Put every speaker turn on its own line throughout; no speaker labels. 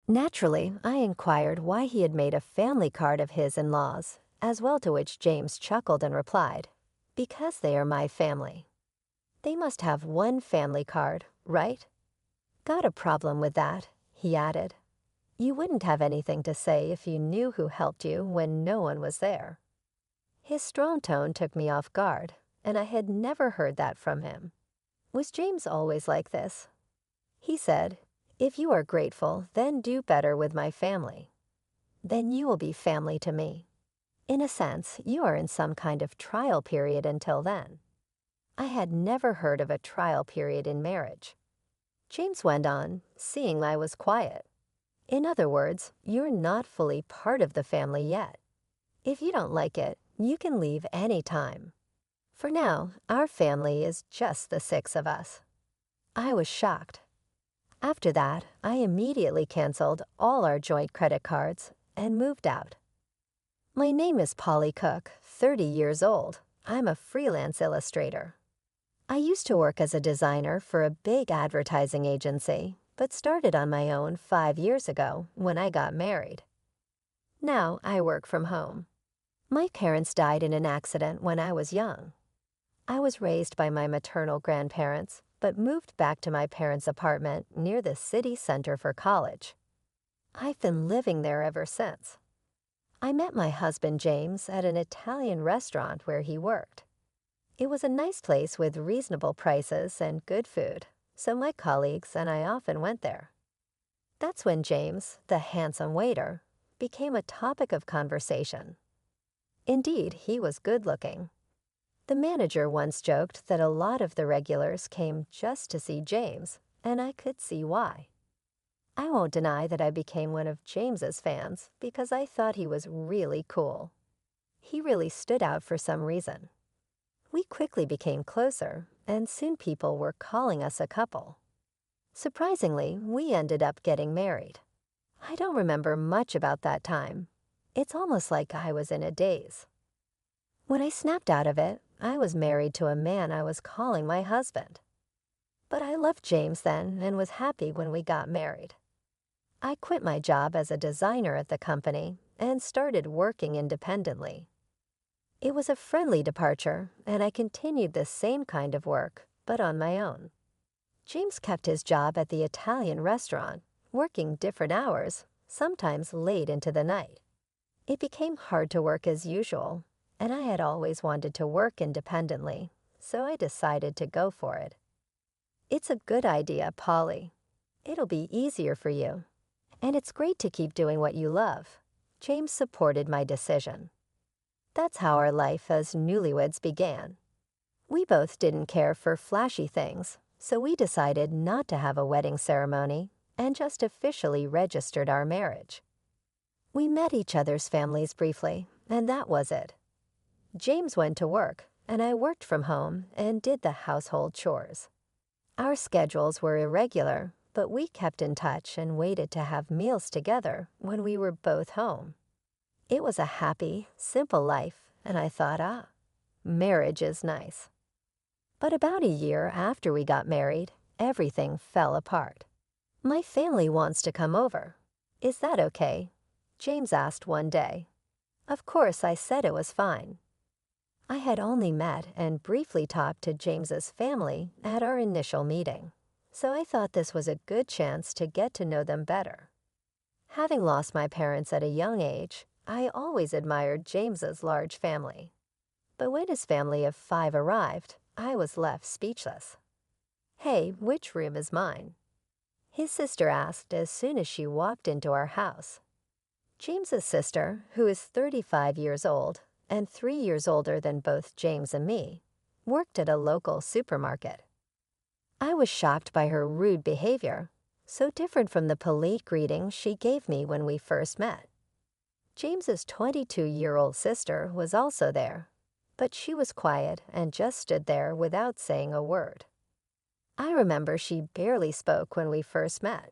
Naturally, I inquired why he had made a family card of his in-laws, as well, to which James chuckled and replied, "Because they are my family." They must have one family card, right? Got a problem with that, he added. You wouldn't have anything to say if you knew who helped you when no one was there. His strong tone took me off guard, and I had never heard that from him. Was James always like this? He said, "If you are grateful, then do better with my family. Then you will be family to me. In a sense, you are in some kind of trial period until then." I had never heard of a trial period in marriage. James went on, seeing I was quiet. In other words, you're not fully part of the family yet. If you don't like it, you can leave any time. For now, our family is just the 6 of us. I was shocked. After that, I immediately canceled all our joint credit cards and moved out. My name is Polly Cook, 30 years old. I'm a freelance illustrator. I used to work as a designer for a big advertising agency, but started on my own 5 years ago when I got married. Now I work from home. My parents died in an accident when I was young. I was raised by my maternal grandparents, but moved back to my parents' apartment near the city center for college. I've been living there ever since. I met my husband James at an Italian restaurant where he worked. It was a nice place with reasonable prices and good food, so my colleagues and I often went there. That's when James, the handsome waiter, became a topic of conversation. Indeed, he was good-looking. The manager once joked that a lot of the regulars came just to see James, and I could see why. I won't deny that I became one of James's fans because I thought he was really cool. He really stood out for some reason. We quickly became closer, and soon people were calling us a couple. Surprisingly, we ended up getting married. I don't remember much about that time. It's almost like I was in a daze. When I snapped out of it, I was married to a man I was calling my husband. But I loved James then and was happy when we got married. I quit my job as a designer at the company and started working independently. It was a friendly departure, and I continued the same kind of work, but on my own. James kept his job at the Italian restaurant, working different hours, sometimes late into the night. It became hard to work as usual, and I had always wanted to work independently, so I decided to go for it. It's a good idea, Polly. It'll be easier for you, and it's great to keep doing what you love. James supported my decision. That's how our life as newlyweds began. We both didn't care for flashy things, so we decided not to have a wedding ceremony and just officially registered our marriage. We met each other's families briefly, and that was it. James went to work, and I worked from home and did the household chores. Our schedules were irregular, but we kept in touch and waited to have meals together when we were both home. It was a happy, simple life, and I thought, marriage is nice. But about a year after we got married, everything fell apart. My family wants to come over. Is that okay? James asked one day. Of course, I said it was fine. I had only met and briefly talked to James's family at our initial meeting, so I thought this was a good chance to get to know them better. Having lost my parents at a young age, I always admired James's large family. But when his family of 5 arrived, I was left speechless. "Hey, which room is mine?" His sister asked as soon as she walked into our house. James's sister, who is 35 years old and 3 years older than both James and me, worked at a local supermarket. I was shocked by her rude behavior, so different from the polite greeting she gave me when we first met. James's 22-year-old sister was also there, but she was quiet and just stood there without saying a word. I remember she barely spoke when we first met.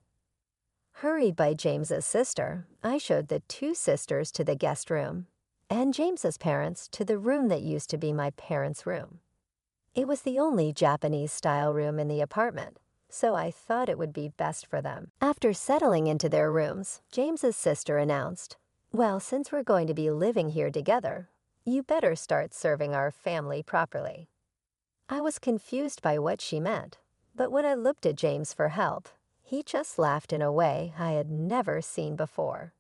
Hurried by James's sister, I showed the 2 sisters to the guest room and James's parents to the room that used to be my parents' room. It was the only Japanese-style room in the apartment, so I thought it would be best for them. After settling into their rooms, James's sister announced, "Well, since we're going to be living here together, you better start serving our family properly." I was confused by what she meant, but when I looked at James for help, he just laughed in a way I had never seen before.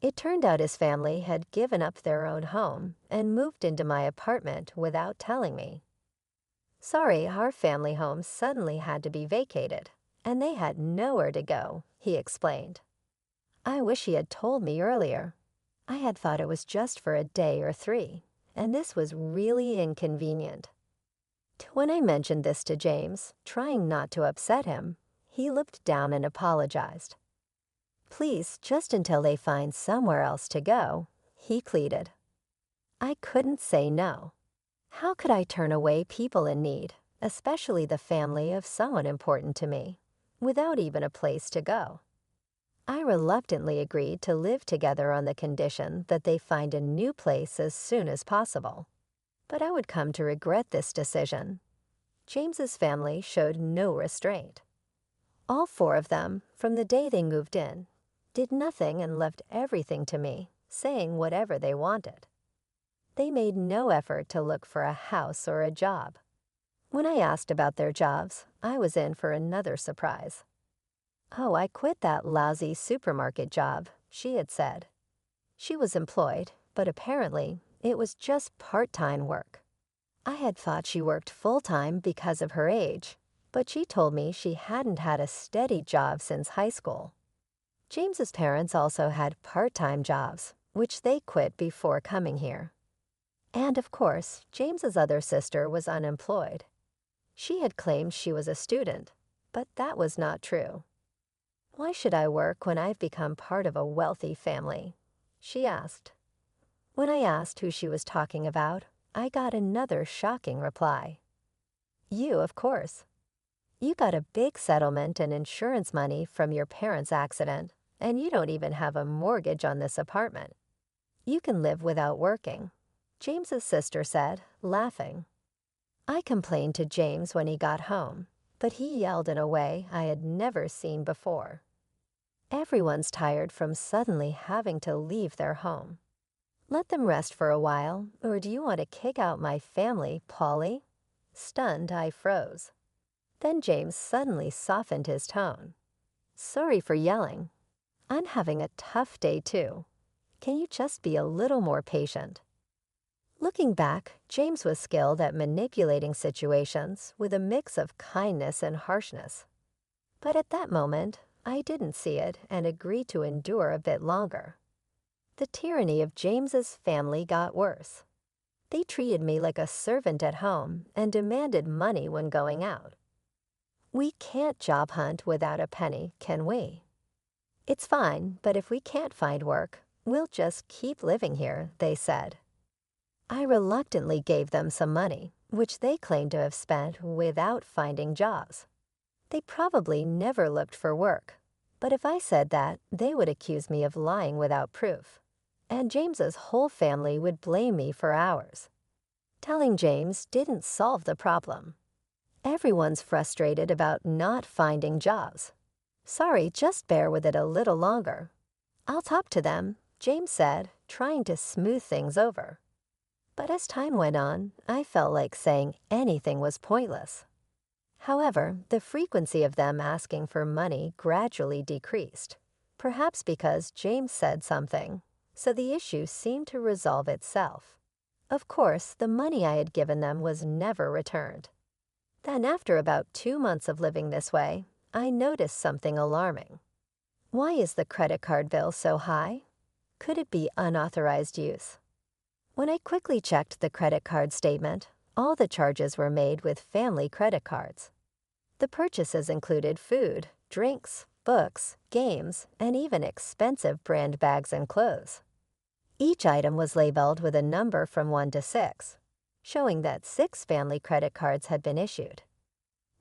It turned out his family had given up their own home and moved into my apartment without telling me. "Sorry, our family home suddenly had to be vacated, and they had nowhere to go," he explained. "I wish he had told me earlier. I had thought it was just for a day or 3, and this was really inconvenient." When I mentioned this to James, trying not to upset him, he looked down and apologized. "Please, just until they find somewhere else to go," he pleaded. I couldn't say no. How could I turn away people in need, especially the family of someone important to me, without even a place to go? I reluctantly agreed to live together on the condition that they find a new place as soon as possible. But I would come to regret this decision. James's family showed no restraint. All 4 of them, from the day they moved in, did nothing and left everything to me, saying whatever they wanted. They made no effort to look for a house or a job. When I asked about their jobs, I was in for another surprise. "Oh, I quit that lousy supermarket job," she had said. She was employed, but apparently it was just part-time work. I had thought she worked full-time because of her age, but she told me she hadn't had a steady job since high school. James's parents also had part-time jobs, which they quit before coming here. And of course, James's other sister was unemployed. She had claimed she was a student, but that was not true. "Why should I work when I've become part of a wealthy family?" she asked. When I asked who she was talking about, I got another shocking reply. "You, of course. You got a big settlement and insurance money from your parents' accident, and you don't even have a mortgage on this apartment. You can live without working," James's sister said, laughing. I complained to James when he got home, but he yelled in a way I had never seen before. Everyone's tired from suddenly having to leave their home. Let them rest for a while, or do you want to kick out my family, Polly? Stunned, I froze. Then James suddenly softened his tone. "Sorry for yelling. I'm having a tough day too. Can you just be a little more patient?" Looking back, James was skilled at manipulating situations with a mix of kindness and harshness. But at that moment, I didn't see it and agreed to endure a bit longer. The tyranny of James's family got worse. They treated me like a servant at home and demanded money when going out. "We can't job hunt without a penny, can we?" "It's fine, but if we can't find work, we'll just keep living here," they said. I reluctantly gave them some money, which they claimed to have spent without finding jobs. They probably never looked for work, but if I said that, they would accuse me of lying without proof, and James's whole family would blame me for hours. Telling James didn't solve the problem. Everyone's frustrated about not finding jobs. "Sorry, just bear with it a little longer. I'll talk to them," James said, trying to smooth things over. But as time went on, I felt like saying anything was pointless. However, the frequency of them asking for money gradually decreased, perhaps because James said something, so the issue seemed to resolve itself. Of course, the money I had given them was never returned. Then after about 2 months of living this way, I noticed something alarming. Why is the credit card bill so high? Could it be unauthorized use? When I quickly checked the credit card statement, all the charges were made with family credit cards. The purchases included food, drinks, books, games, and even expensive brand bags and clothes. Each item was labeled with a number from 1 to 6, showing that 6 family credit cards had been issued.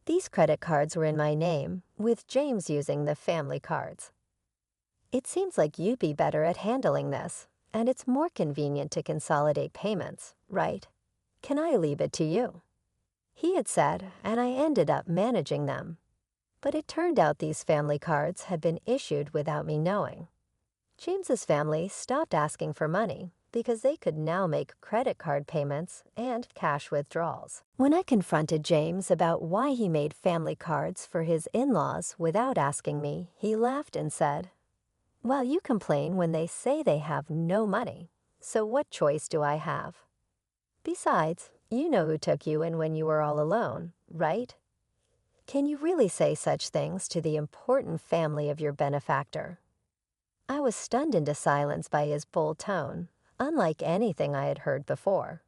These credit cards were in my name, with James using the family cards. "It seems like you'd be better at handling this, and it's more convenient to consolidate payments, right? Can I leave it to you?" He had said, and I ended up managing them. But it turned out these family cards had been issued without me knowing. James's family stopped asking for money because they could now make credit card payments and cash withdrawals. When I confronted James about why he made family cards for his in-laws without asking me, he laughed and said, "Well, you complain when they say they have no money, so what choice do I have? Besides, you know who took you in when you were all alone, right? Can you really say such things to the important family of your benefactor?" I was stunned into silence by his bold tone, unlike anything I had heard before.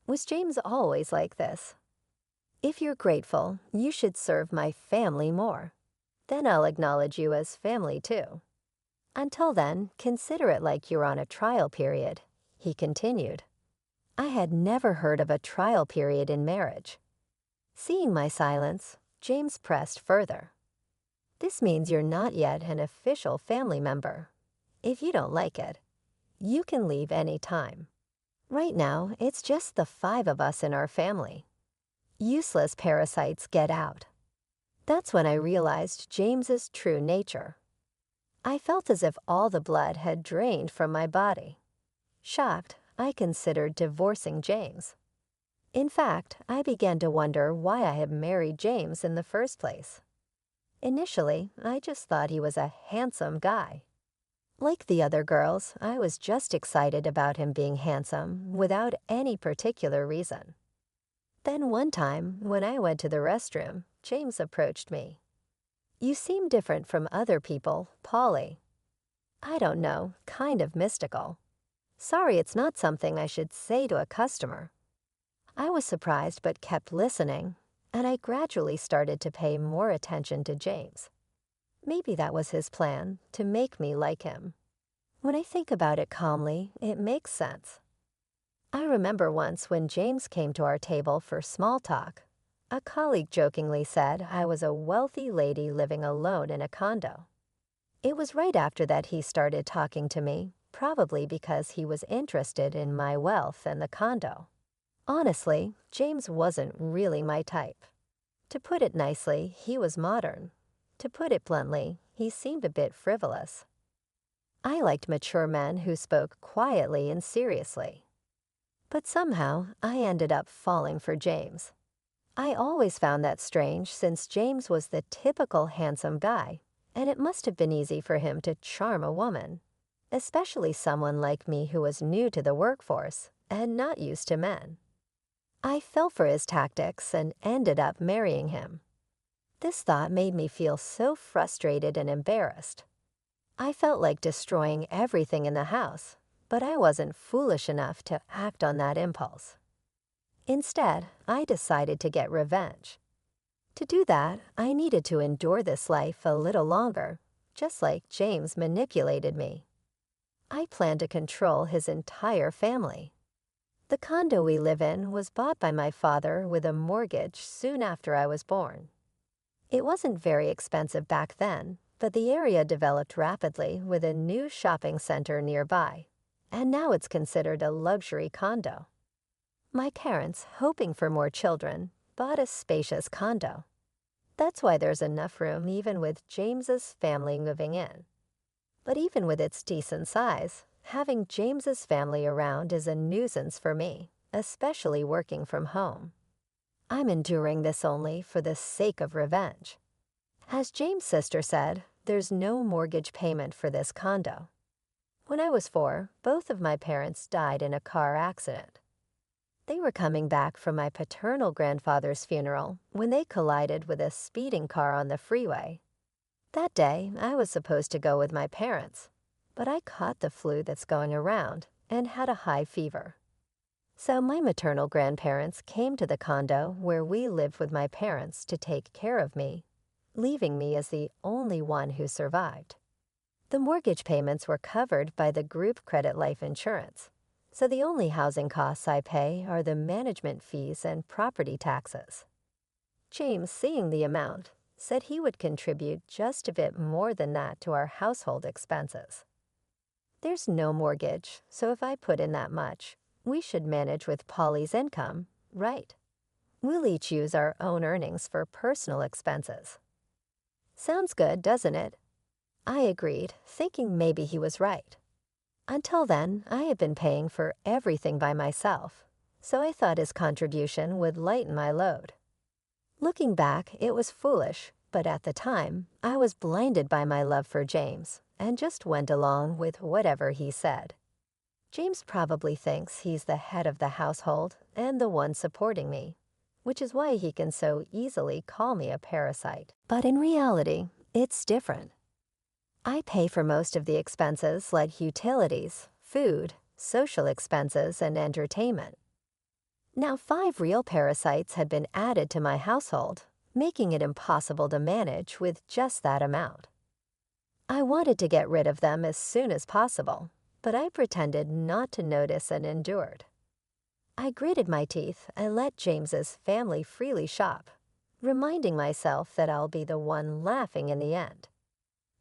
Was James always like this? "If you're grateful, you should serve my family more. Then I'll acknowledge you as family too. Until then, consider it like you're on a trial period," he continued. I had never heard of a trial period in marriage. Seeing my silence, James pressed further. "This means you're not yet an official family member. If you don't like it, you can leave any time. Right now, it's just the 5 of us in our family. Useless parasites get out." That's when I realized James's true nature. I felt as if all the blood had drained from my body. Shocked, I considered divorcing James. In fact, I began to wonder why I had married James in the first place. Initially, I just thought he was a handsome guy. Like the other girls, I was just excited about him being handsome without any particular reason. Then one time, when I went to the restroom, James approached me. "You seem different from other people, Polly." I don't know, kind of mystical. Sorry, it's not something I should say to a customer. I was surprised but kept listening, and I gradually started to pay more attention to James. Maybe that was his plan, to make me like him. When I think about it calmly, it makes sense. I remember once when James came to our table for small talk, a colleague jokingly said I was a wealthy lady living alone in a condo. It was right after that he started talking to me, probably because he was interested in my wealth and the condo. Honestly, James wasn't really my type. To put it nicely, he was modern. To put it bluntly, he seemed a bit frivolous. I liked mature men who spoke quietly and seriously. But somehow, I ended up falling for James. I always found that strange since James was the typical handsome guy, and it must have been easy for him to charm a woman, especially someone like me who was new to the workforce and not used to men. I fell for his tactics and ended up marrying him. This thought made me feel so frustrated and embarrassed. I felt like destroying everything in the house, but I wasn't foolish enough to act on that impulse. Instead, I decided to get revenge. To do that, I needed to endure this life a little longer, just like James manipulated me. I planned to control his entire family. The condo we live in was bought by my father with a mortgage soon after I was born. It wasn't very expensive back then, but the area developed rapidly with a new shopping center nearby, and now it's considered a luxury condo. My parents, hoping for more children, bought a spacious condo. That's why there's enough room even with James's family moving in. But even with its decent size, having James's family around is a nuisance for me, especially working from home. I'm enduring this only for the sake of revenge. As James' sister said, there's no mortgage payment for this condo. When I was 4, both of my parents died in a car accident. They were coming back from my paternal grandfather's funeral when they collided with a speeding car on the freeway. That day, I was supposed to go with my parents, but I caught the flu that's going around and had a high fever. So my maternal grandparents came to the condo where we lived with my parents to take care of me, leaving me as the only one who survived. The mortgage payments were covered by the group credit life insurance, so the only housing costs I pay are the management fees and property taxes. James, seeing the amount, said he would contribute just a bit more than that to our household expenses. There's no mortgage, so if I put in that much, we should manage with Polly's income, right? We'll each use our own earnings for personal expenses. Sounds good, doesn't it? I agreed, thinking maybe he was right. Until then, I had been paying for everything by myself, so I thought his contribution would lighten my load. Looking back, it was foolish, but at the time, I was blinded by my love for James and just went along with whatever he said. James probably thinks he's the head of the household and the one supporting me, which is why he can so easily call me a parasite. But in reality, it's different. I pay for most of the expenses like utilities, food, social expenses, and entertainment. Now 5 real parasites had been added to my household, making it impossible to manage with just that amount. I wanted to get rid of them as soon as possible, but I pretended not to notice and endured. I gritted my teeth and let James's family freely shop, reminding myself that I'll be the one laughing in the end.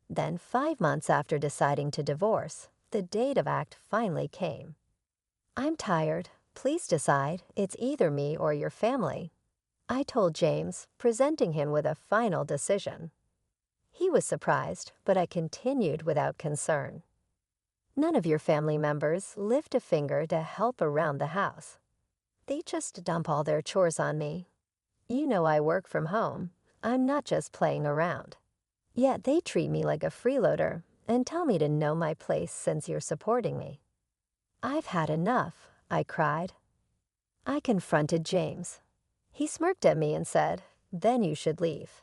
Then 5 months after deciding to divorce, the date of act finally came. I'm tired. Please decide. It's either me or your family, I told James, presenting him with a final decision. He was surprised, but I continued without concern. None of your family members lift a finger to help around the house. They just dump all their chores on me. You know I work from home. I'm not just playing around. Yet they treat me like a freeloader and tell me to know my place since you're supporting me. I've had enough, I cried. I confronted James. He smirked at me and said, "Then you should leave."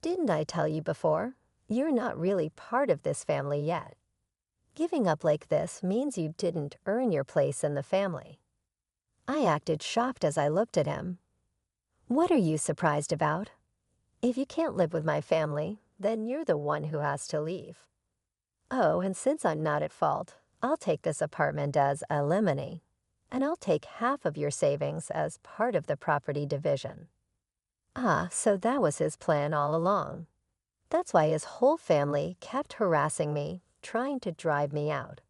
Didn't I tell you before? You're not really part of this family yet. Giving up like this means you didn't earn your place in the family. I acted shocked as I looked at him. What are you surprised about? If you can't live with my family, then you're the one who has to leave. Oh, and since I'm not at fault, I'll take this apartment as alimony, and I'll take half of your savings as part of the property division. Ah, so that was his plan all along. That's why his whole family kept harassing me, trying to drive me out.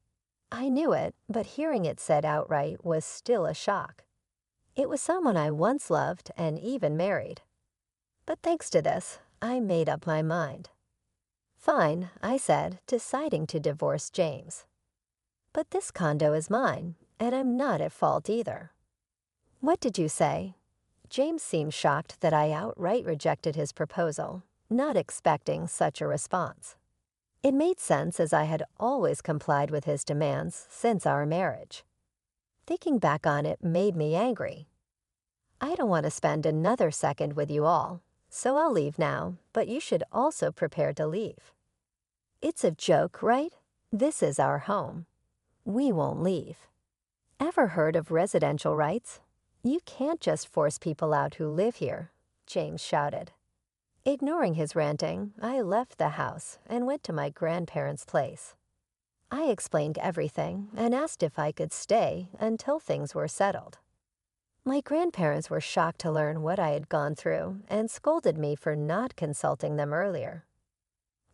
I knew it, but hearing it said outright was still a shock. It was someone I once loved and even married. But thanks to this, I made up my mind. Fine, I said, deciding to divorce James. But this condo is mine, and I'm not at fault either. What did you say? James seemed shocked that I outright rejected his proposal, not expecting such a response. It made sense as I had always complied with his demands since our marriage. Thinking back on it made me angry. I don't want to spend another second with you all, so I'll leave now, but you should also prepare to leave. It's a joke, right? This is our home. We won't leave. Ever heard of residential rights? You can't just force people out who live here, James shouted. Ignoring his ranting, I left the house and went to my grandparents' place. I explained everything and asked if I could stay until things were settled. My grandparents were shocked to learn what I had gone through and scolded me for not consulting them earlier.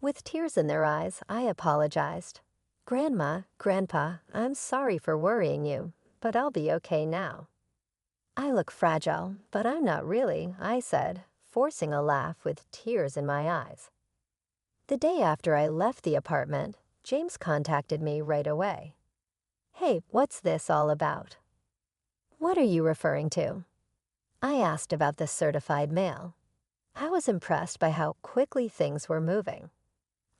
With tears in their eyes, I apologized. "Grandma, Grandpa, I'm sorry for worrying you, but I'll be okay now." "I look fragile, but I'm not really," I said, forcing a laugh with tears in my eyes. The day after I left the apartment, James contacted me right away. "Hey, what's this all about?" "What are you referring to?" I asked about the certified mail. I was impressed by how quickly things were moving.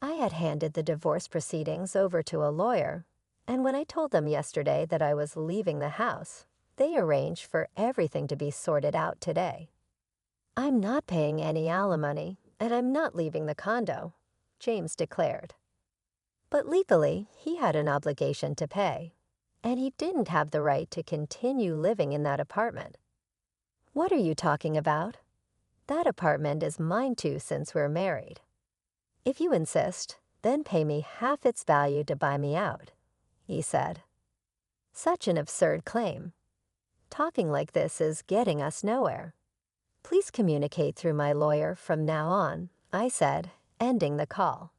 I had handed the divorce proceedings over to a lawyer, and when I told them yesterday that I was leaving the house, they arranged for everything to be sorted out today. "I'm not paying any alimony, and I'm not leaving the condo," James declared. But legally, he had an obligation to pay, and he didn't have the right to continue living in that apartment. "What are you talking about? That apartment is mine too since we're married. If you insist, then pay me half its value to buy me out," he said. Such an absurd claim. Talking like this is getting us nowhere. "Please communicate through my lawyer from now on," I said, ending the call.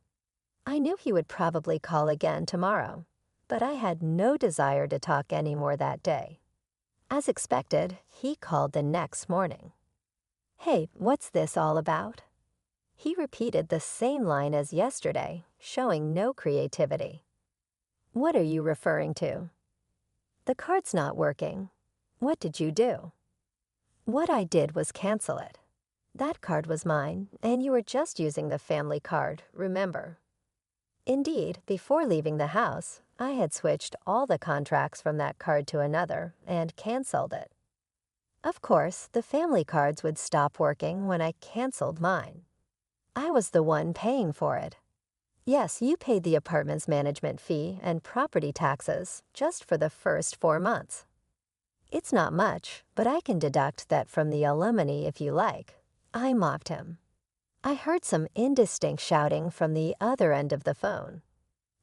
I knew he would probably call again tomorrow, but I had no desire to talk anymore that day. As expected, he called the next morning. "Hey, what's this all about?" He repeated the same line as yesterday, showing no creativity. What are you referring to? The card's not working. What did you do? What I did was cancel it. That card was mine, and you were just using the family card, remember? Indeed, before leaving the house, I had switched all the contracts from that card to another and canceled it. Of course, the family cards would stop working when I canceled mine. I was the one paying for it. Yes, you paid the apartment's management fee and property taxes just for the first 4 months. It's not much, but I can deduct that from the alimony if you like. I mocked him. I heard some indistinct shouting from the other end of the phone.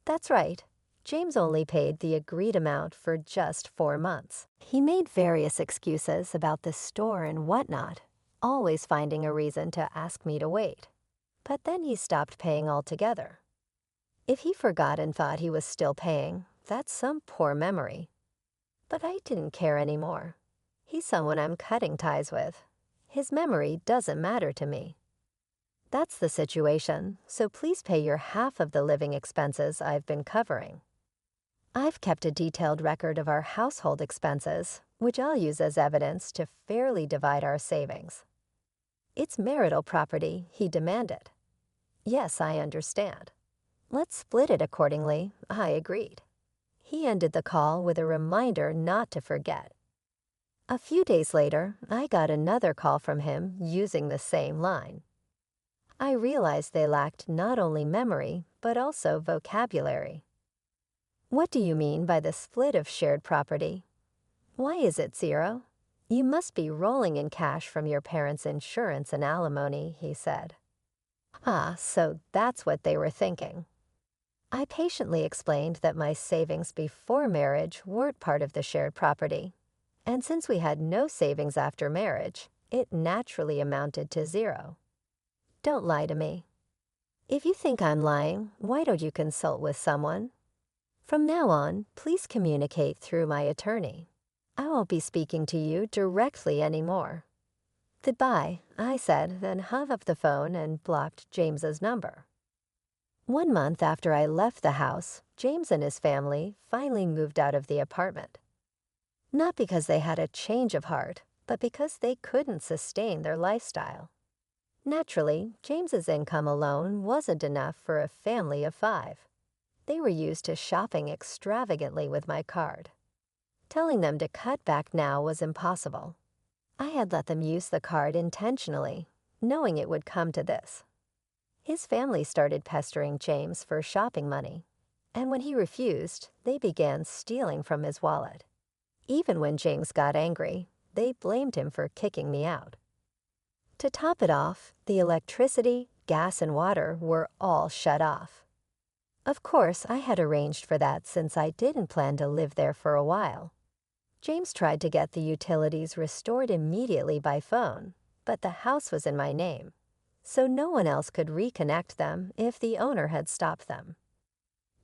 That's right. James only paid the agreed amount for just 4 months. He made various excuses about the store and whatnot, always finding a reason to ask me to wait. But then he stopped paying altogether. If he forgot and thought he was still paying, that's some poor memory. But I didn't care anymore. He's someone I'm cutting ties with. His memory doesn't matter to me. That's the situation, so please pay your half of the living expenses I've been covering. I've kept a detailed record of our household expenses, which I'll use as evidence to fairly divide our savings. It's marital property, he demanded. Yes, I understand. Let's split it accordingly, I agreed. He ended the call with a reminder not to forget. A few days later, I got another call from him using the same line. I realized they lacked not only memory, but also vocabulary. What do you mean by the split of shared property? Why is it 0? You must be rolling in cash from your parents' insurance and alimony, he said. Ah, so that's what they were thinking. I patiently explained that my savings before marriage weren't part of the shared property, and since we had no savings after marriage, it naturally amounted to 0. Don't lie to me. If you think I'm lying, why don't you consult with someone? From now on, please communicate through my attorney. I won't be speaking to you directly anymore. Goodbye, I said, then hung up the phone and blocked James's number. 1 month after I left the house, James and his family finally moved out of the apartment. Not because they had a change of heart, but because they couldn't sustain their lifestyle. Naturally, James's income alone wasn't enough for a family of 5. They were used to shopping extravagantly with my card. Telling them to cut back now was impossible. I had let them use the card intentionally, knowing it would come to this. His family started pestering James for shopping money, and when he refused, they began stealing from his wallet. Even when James got angry, they blamed him for kicking me out. To top it off, the electricity, gas, and water were all shut off. Of course, I had arranged for that since I didn't plan to live there for a while. James tried to get the utilities restored immediately by phone, but the house was in my name, so no one else could reconnect them if the owner had stopped them.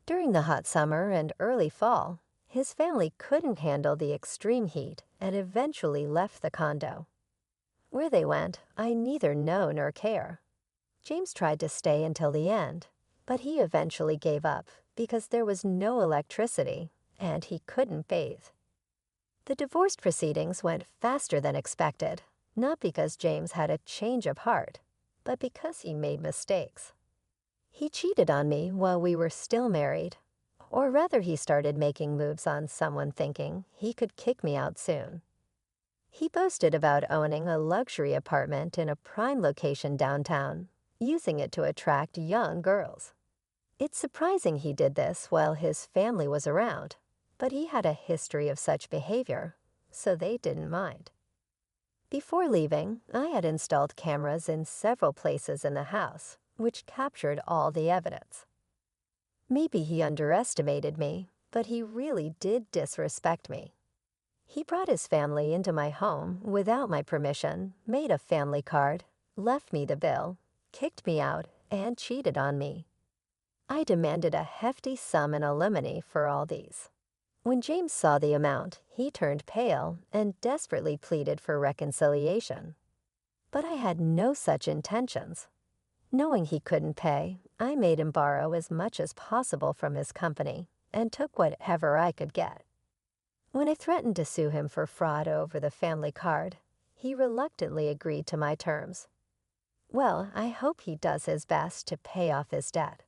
During the hot summer and early fall, his family couldn't handle the extreme heat and eventually left the condo. Where they went, I neither know nor care. James tried to stay until the end, but he eventually gave up because there was no electricity and he couldn't bathe. The divorce proceedings went faster than expected, not because James had a change of heart, but because he made mistakes. He cheated on me while we were still married, or rather he started making moves on someone thinking he could kick me out soon. He boasted about owning a luxury apartment in a prime location downtown, using it to attract young girls. It's surprising he did this while his family was around, but he had a history of such behavior, so they didn't mind. Before leaving, I had installed cameras in several places in the house, which captured all the evidence. Maybe he underestimated me, but he really did disrespect me. He brought his family into my home without my permission, made a family card, left me the bill, kicked me out, and cheated on me. I demanded a hefty sum in alimony for all these. When James saw the amount, he turned pale and desperately pleaded for reconciliation. But I had no such intentions. Knowing he couldn't pay, I made him borrow as much as possible from his company and took whatever I could get. When I threatened to sue him for fraud over the family card, he reluctantly agreed to my terms. Well, I hope he does his best to pay off his debt.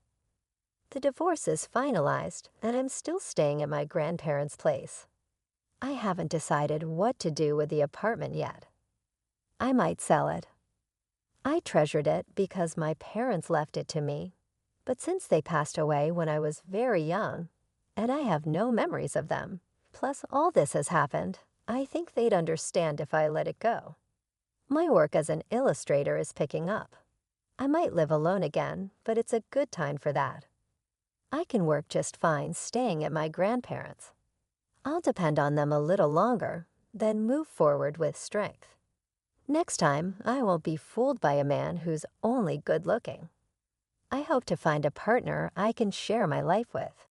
The divorce is finalized, and I'm still staying at my grandparents' place. I haven't decided what to do with the apartment yet. I might sell it. I treasured it because my parents left it to me, but since they passed away when I was very young, and I have no memories of them, plus all this has happened, I think they'd understand if I let it go. My work as an illustrator is picking up. I might live alone again, but it's a good time for that. I can work just fine staying at my grandparents'. I'll depend on them a little longer, then move forward with strength. Next time, I won't be fooled by a man who's only good-looking. I hope to find a partner I can share my life with.